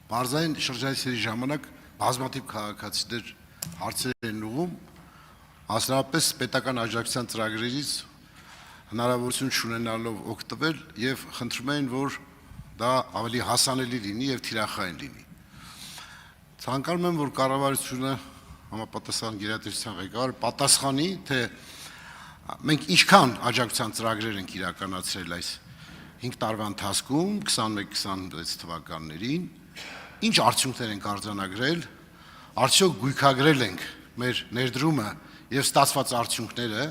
Մարզային շրջայցերի ժամանակ բազմաթիվ քաղաքացիներ հարցեր են ուղղում, հասարակապես պետական աջակցության ծրագրերից հնարավորություն չունենալով օգտվել եւ խնդրում են, որ դա ավելի հասանելի լինի եւ թիրախային լինի։ Ցանկանում եմ, որ կառավարությունը համապատասխան գերատեսչության ղեկավարը պատասխանի, թե մենք ինչքան աջակցության ծրագրեր ենք իրականացրել այս 5 տարվա ընթացքում 21-26 թվականներին, ինչ արդյունքներ ենք արձանագրել, արդյոք գույքագրել ենք մեր ներդրումը եւ ստացված արդյունքները,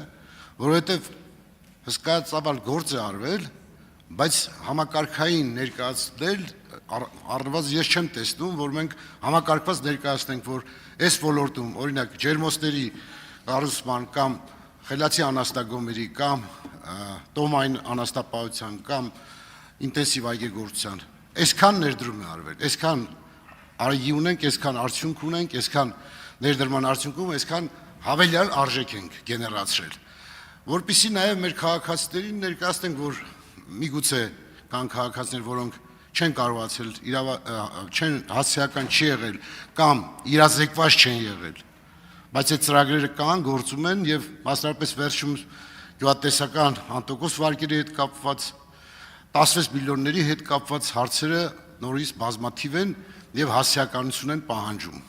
որովհետեւ հսկայածավալ գործ է արվել, բայց համակարգային ներկայացնել առնվազն ես չեմ տեսնում, որ մենք համակարգված ներկայացնենք, որ այս ոլորտում, օրինակ ջերմոցների կառուցման կամ խելացի անասնագոմերի կամ տոմային անասնապահության կամ ինտենսիվ այգեգործության այսքան ներդրում է արվել, այսքան արի ունենք, այսքան արդյունք ունենք, այսքան ներդրման արդյունքում այսքան հավելյալ արժեք ենք գեներացրել, որպեսզի նաև մեր քաղաքացիներին ներկայացնենք, որ միգուցե կան քաղաքացիներ, որոնք չեն կարողացել, չեն հասարակական չի եղել կամ իրազեկված չեն եղել, բայց այդ ծրագրերը կան, գործում են եւ մասնավորապես վերջում գյուղատնտեսական անտոկոս վարկերի հետ կապված 16 միլիոնների հետ կապված հարցերը նորից բազմաթիվ են եւ հասարակականություն են պահանջում։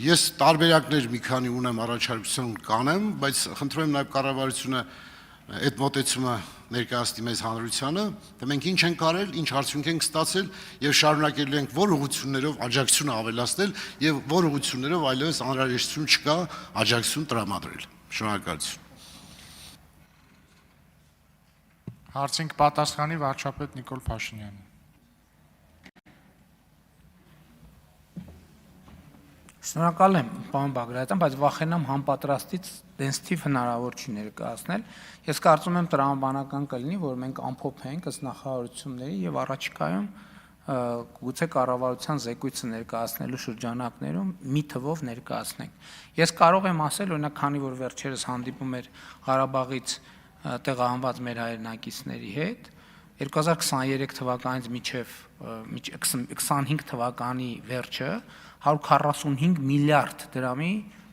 Ես տարբերակներ մի քանի ունեմ առաջարկություն կանեմ, բայց խնդրում եմ նաեւ կառավարությունը այդ մոտեցումը ներկայացնի մեզ հանրությանը, թե մենք ինչ ենք արել, ինչ արդյունք ենք ստացել եւ շարունակելու ենք որ ուղղություններով աջակցությունը ավելացնել եւ որ ուղղություններով այլևս անհրաժեշտություն չկա աջակցություն տրամադրել։ Շնորհակալություն։ Հարցին կպատասխանի վարչապետ Նիկոլ Փաշինյանը։ Շնորհակալ եմ, պարոն Բագրատյան, բայց վախենամ համապատրաստից դենց թիվ հնարավոր չի ներկայացնել։ Ես կարծում եմ տրամաբանական կլինի, որ մենք ամփոփենք ըստ նախարարությունների եւ առաջիկայում գուցե կառավարության զեկույցը ներկայացնելու շրջանակներում մի թվով ներկայացնենք։ Ես կարող եմ ասել, օրինակ, քանի որ վերջերս հանդիպում էր Ղարաբաղից տեղահանված մեր հայրենակիցների հետ, 2023 թվականից մինչև 25 թվականի վերջը 145 միլիարդ դրամի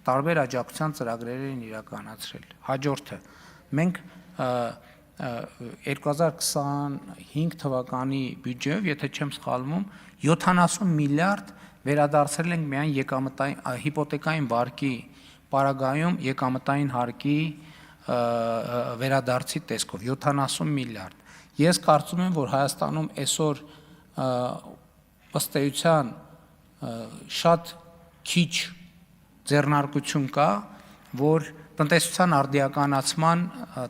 տարբեր աջակցության ծրագրեր են իրականացրել։ Հաջորդը մենք 2025 թվականի բյուջեով, եթե չեմ սխալվում, 70 միլիարդ վերադարձրել ենք միայն հիպոթեկային վարկի պարագայում եկամտային հարկի վերադարձի տեսքով 70 միլիարդ։ Ես կարծում եմ, որ Հայաստանում այսօր ըստ էության շատ քիչ ձեռնարկություն կա, որ տնտեսության արդիականացման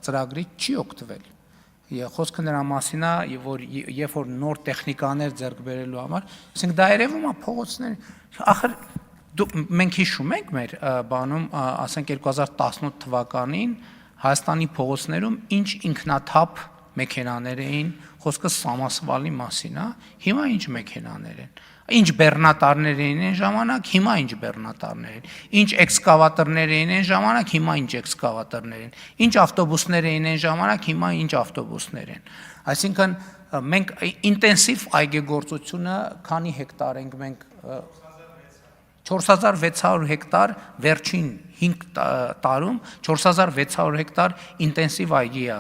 ծրագրից չի օգտվել։ Խոսքը նրա մասին է, որ երբ որ նոր տեխնիկաներ ձեռք բերելու համար, ասենք դա երևում է փողոցներ, ախր մենք հիշում ենք մեր բանում, ասենք 2018 թվականին Հայաստանի փողոցներում ինչ ինքնաթափ մեքենաներ էին, խոսքը սամասվալի մասին է, հիմա ինչ մեքենաներ են, ինչ բեռնատարներ էին այն ժամանակ, հիմա ինչ բեռնատարներ են, ինչ էքսկավատորներ էին այն ժամանակ, հիմա ինչ էքսկավատորներ են, ինչ ավտոբուսներ էին այն ժամանակ, հիմա ինչ ավտոբուսներ են։ Այսինքն մենք ինտենսիվ այգեգործությունը քանի հեկտար ենք մենք 4600 հեկտար վերջին 5 տարում 4600 հեկտար ինտենսիվ այգի է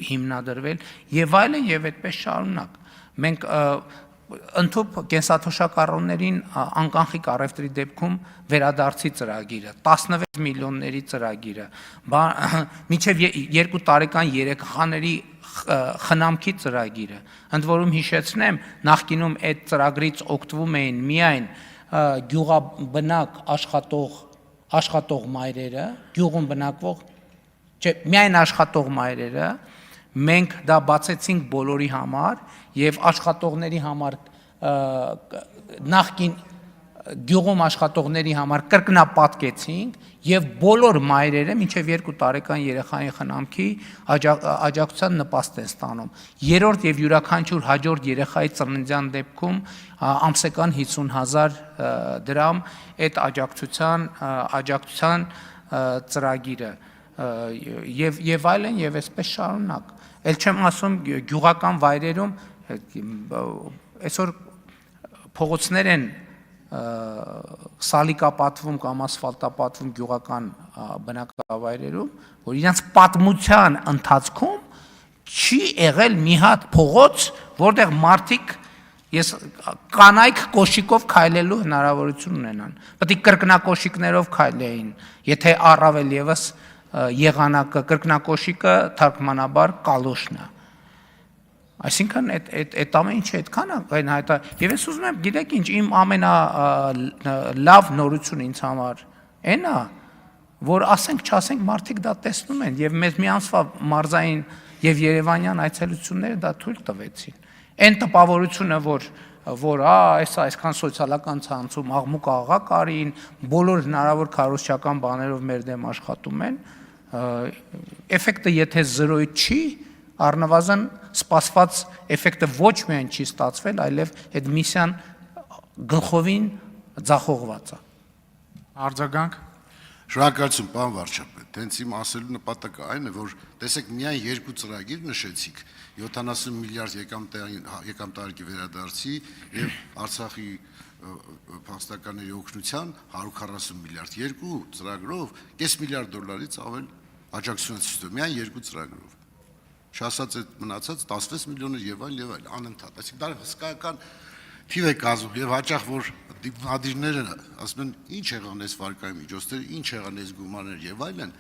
հիմնադրվել եւ այլն եւ այդպես շարունակ։ Մենք ընդհանուր կենսաթոշակառուներին անկանխիկ առևտրի դեպքում վերադարձի ծրագիրը 16 միլիոնների ծրագիրը մինչև 2 տարեկան երեխաների խնամքի ծրագիրը ընդ որում հիշեցնեմ նախկինում այդ ծրագրից օգտվում էին միայն գյուղաբնակ աշխատող մայրերը, գյուղում բնակվող, չէ, միայն աշխատող մայրերը, մենք դա բացեցինք բոլորի համար եւ աշխատողների համար նախկին գյուղում աշխատողների համար կրկնապատկեցինք եւ բոլոր մայրերը մինչեւ 2 տարեկան երեխայի խնամքի աջակցության նպաստ են ստանում։ Երրորդ եւ յուրաքանչյուր հաջորդ երեխայի ծննդյան դեպքում ամսական 50,000 դրամ այդ աջակցության ծրագիրը եւ այլն եւ այսպես շարունակ։ Էլ չեմ ասում գյուղական վայրերում այսօր փողոցներ են սալիկապատվում կամ ասֆալտապատվում գյուղական բնակավայրերում, որ իրենց պատմության ընթացքում չի եղել մի հատ փողոց, որտեղ մարդիկ ես կանայք կոշիկով քայլելու հնարավորություն ունենան։ Պետք է կրկնակոշիկներով քայլեին, եթե առավել եւս եղանակը կրկնակոշիկը թարգմանաբար կալոշն է։ Այսինքն այդ ամեն ինչը այդքան է հայտա։ Եվ ես ուզում եմ, գիտեք ինչ, իմ ամենալավ նորությունը ինձ համար այն է, որ ասենք-չասենք մարդիկ դա տեսնում են եւ մեզ մի ամսվա մարզային եւ Երևանյան այցելությունները դա թույլ տվեցին։ Այն տպավորությունը, որ այսքան սոցիալական ցանցում աղմուկ աղա կարին, բոլոր հնարավոր քարոզչական բաներով մեր դեմ աշխատում են, էֆեկտը եթե 0 չի, առնվազն սպասված էֆեկտը ոչ միայն չի ստացվել, այլև այդ միսիան գլխովին ձախողված է։ Արձագանք։ Շնորհակալություն, պարոն վարչապետ։ Հենց իմ ասելու նպատակը այն է, որ տեսեք միայն երկու ծրագիր նշեցիք՝ 70 միլիարդ եկամտարկի վերադարձի եւ Արցախի փախստականների օգնության 140 միլիարդ, երկու ծրագրով կես միլիարդ դոլարից ավել աջակցություն է ցույց միայն երկու ծրագրով։ Չասած այդ մնացած 16 միլիոներ եւ այլ անընդհատ։ Այսինքն դա հսկայական թիվ է կազմում եւ հաճախ որ դիպլոմատիրները ասում են ինչ եղան այս վարկային միջոցները, ինչ եղան այս գումարները եւ այլն,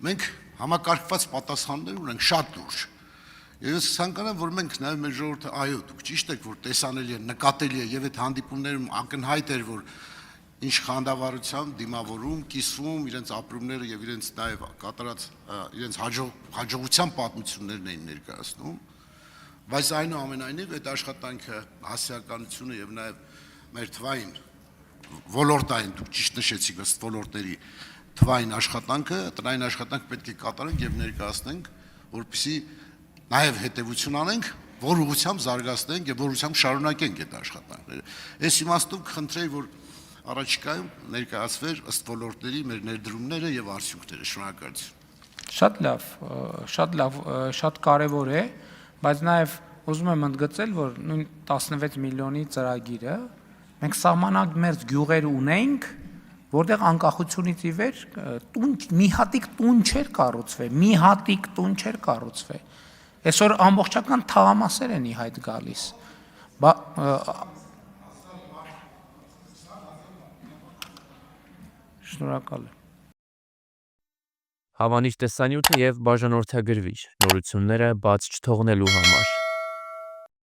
մենք համակարգված պատասխաններ ունենք շատ լուրջ։ Եվ ես ցանկանամ, որ մենք նաեւ մեր ժողովուրդը այո, դուք ճիշտ եք, որ տեսանելի է, նկատելի է եւ այդ հանդիպումներում ակնհայտ էր, որ ինչ խանդավառությամբ դիմավորում, կիսվում իրենց ապրումները եւ իրենց նաեւ կատարած իրենց հաջողության պատմություններն էին ներկայացնում, բայց այնուամենայնիվ այդ աշխատանքը հասարակականությունը եւ նաեւ մեր թվային ոլորտային դուք ճիշտ նշեցիք ըստ ոլորտների թվային աշխատանքը, տնային աշխատանք պետք է կատարենք եւ ներկայացնենք, որպեսզի նաեւ հետեւություն անենք, որ ուղղությամբ զարգացնենք եւ որ ուղղությամբ շարունակենք այդ աշխատանքները։ Այս իմաստով կխնդրեի, որ առաջիկայում ներկայացվեր ըստ ոլորտների մեր ներդրումները եւ արդյունքները։ Շնորհակալություն։ Շատ կարևոր է, բայց նաեւ ուզում եմ ընդգծել, որ նույն 16 միլիոնի ծրագիրը մենք սահմանամերձ գյուղեր ունենք, որտեղ անկախությունից ի վեր մի հատիկ տուն չէր կառուցվել։ Այսօր ամբողջական թաղամասեր են ի հայտ գալիս։ Շնորհակալ եմ։ Հավանիչ տեսանյութը եւ բաժանորդագրվիչ նորությունները բաց չթողնելու համար